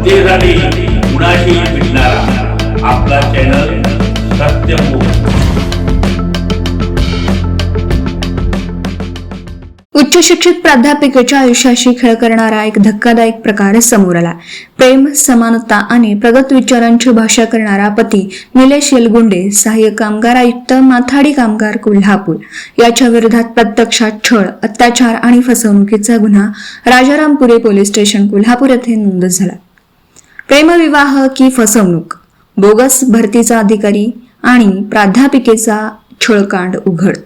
जनतेसाठी कुणाशी भेटणारा आपला चॅनल सत्यमुख। उच्च शिक्षित प्राध्यापिकेच्या आयुष्याशी खेळ करणारा एक धक्कादायक प्रकार समोर आला। प्रेम, समानता आणि प्रगत विचारांची भाषा करणारा पती निलेश येलगुंडे, सहाय्यक कामगार आयुक्त, माथाडी कामगार, कोल्हापूर याच्या विरोधात प्रत्यक्षात छळ, अत्याचार आणि फसवणुकीचा गुन्हा राजारामपुरी पोलीस स्टेशन कोल्हापूर येथे नोंद झाला। प्रेमविवाह की फसवणूक, बोगस भरतीचा अधिकारी आणि प्राध्यापिकेचा छळकांड उघड।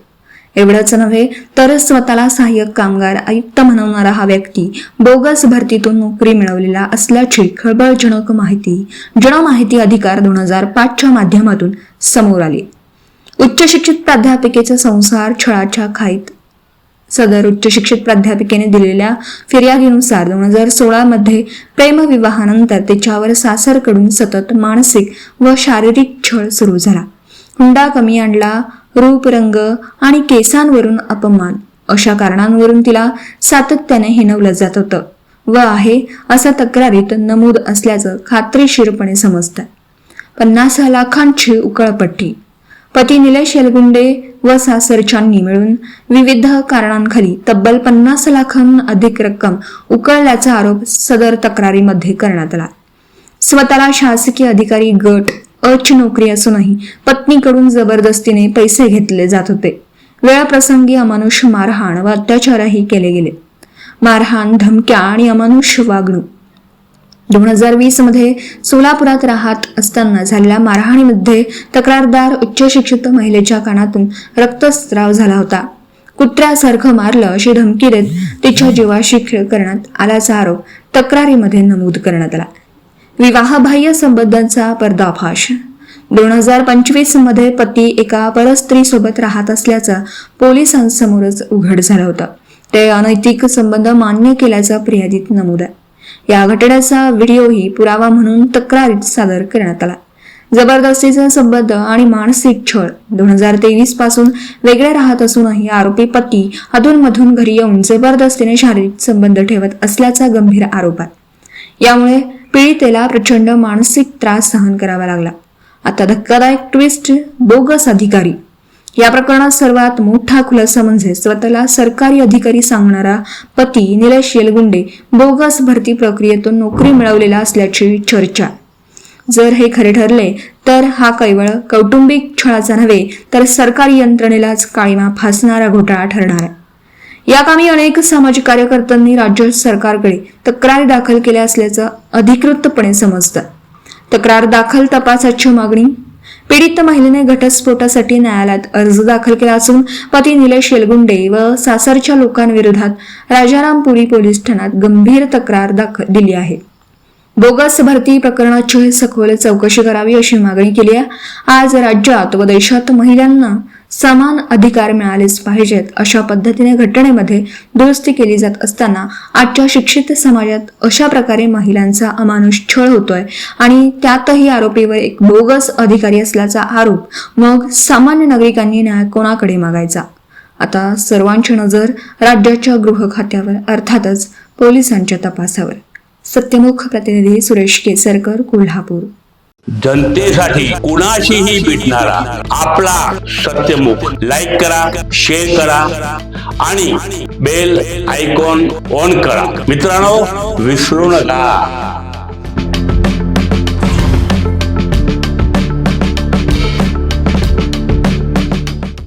एवढंच नव्हे तर स्वतःला सहाय्यक कामगार आयुक्त म्हणवणारा हा व्यक्ती बोगस भरतीतून नोकरी मिळवलेला असल्याची खळबळजनक माहिती अधिकार 2005च्या माध्यमातून समोर आली। उच्च शिक्षित प्राध्यापिकेचा संसार छळाच्या खाईत। सदर उच्च शिक्षित प्राध्यापिकेने दिलेल्या फिर्यादीनुसार 2016 मध्ये प्रेमविवाहानंतर तिच्यावर सासरकडून सतत मानसिक व शारीरिक छळ सुरू झाला। हुंडा कमी आणला, रूप, रंग आणि केसांवरून अपमान अशा कारणांवरून तिला सातत्याने हिणवलं जात होतं व आहे असं तक्रारीत नमूद असल्याचं खात्रीशीरपणे समजतं। 50 लाखांची उकळपट्टी। पती निलेश येलगुंडे व सासरच्यांनी मिळून विविध कारणांखाली तब्बल 50 लाखांहून अधिक रक्कम उकळल्याचा आरोप सदर तक्रारीमध्ये करण्यात आला। स्वतःला शासकीय अधिकारी गट अच नोकरी असूनही पत्नीकडून जबरदस्तीने पैसे घेतले जात होते। वेळप्रसंगी अमानुष मारहाण व अत्याचारही केले गेले। मारहाण, धमक्या आणि अमानुष वागणूक। 2020 मध्ये सोलापुरात राहत असताना झालेल्या मारहाणीमध्ये तक्रारदार उच्च शिक्षित महिलेच्या कानातून रक्तस्राव झाला होता। कुत्र्यासारखं मारलं अशी धमकी देत तिच्या जीवाशी खेळ करण्यात आल्याचा आरोप तक्रारीमध्ये नमूद करण्यात आला। विवाहबाह्य संबंधांचा पर्दाफाश। 2025 मध्ये पती एका परस्त्रीसोबत राहत असल्याचं पोलिसांसमोरच उघड झालं होतं। ते अनैतिक संबंध मान्य केल्याचं फिर्यादीत नमूद आहे। या घटनेचा व्हिडिओही पुरावा म्हणून तक्रारीत सादर करण्यात आला। जबरदस्तीचा संबंध आणि मानसिक छळ। 2023 पासून वेगळे राहत असूनही आरोपी पती अधूनमधून घरी येऊन जबरदस्तीने शारीरिक संबंध ठेवत असल्याचा गंभीर आरोप आहे। यामुळे पीडितेला प्रचंड मानसिक त्रास सहन करावा लागला। आता धक्कादायक ट्विस्ट, बोगस अधिकारी। या प्रकरणात सर्वात मोठा खुलासा म्हणजे स्वतःला सरकारी अधिकारी सांगणारा पती निलेश येलगुंडे बोगस भरती प्रक्रियेतून नोकरी मिळवलेला असल्याची चर्चा। जर हे खरे ठरले तर हा केवळ कौटुंबिक छळाचा नव्हे तर सरकारी यंत्रणेलाच काळीमा फासणारा घोटाळा ठरणार आहे। या कामी अनेक सामाजिक कार्यकर्त्यांनी राज्य सरकारकडे तक्रारी दाखल केल्या असल्याचं अधिकृतपणे समजतं। तक्रार दाखल, तपासाची मागणी। पीडित महिलेने घटस्फोटासाठी न्यायालयात अर्ज दाखल केला असून पती निलेश येलगुंडे व सासरच्या लोकांविरोधात राजारामपुरी पोलीस ठाण्यात गंभीर तक्रार दिली आहे। बोगस भरती प्रकरणाची सखोल चौकशी करावी अशी मागणी केली आहे। आज राज्यात व देशात महिलांना समान अधिकार मिळालेच पाहिजेत अशा पद्धतीने घटनेमध्ये दुरुस्ती केली जात असताना आजच्या शिक्षित समाजात अशा प्रकारे महिलांचा अमानुष छळ होतोय आणि त्यातही आरोपीवर एक बोगस अधिकारी असल्याचा आरोप। मग सामान्य नागरिकांनी न्याय कोणाकडे मागायचा? आता सर्वांची नजर राज्याच्या गृह खात्यावर, अर्थातच पोलिसांच्या तपासावर। सत्यमुख प्रतिनिधी सुरेश केसरकर, कोल्हापूर। जनतेसाठी कुणाशीही भेटणारा आपला सत्यमुख। लाईक करा, शेअर करा आणि बेल आयकॉन ऑन करा। मित्रांनो, विसरू नका।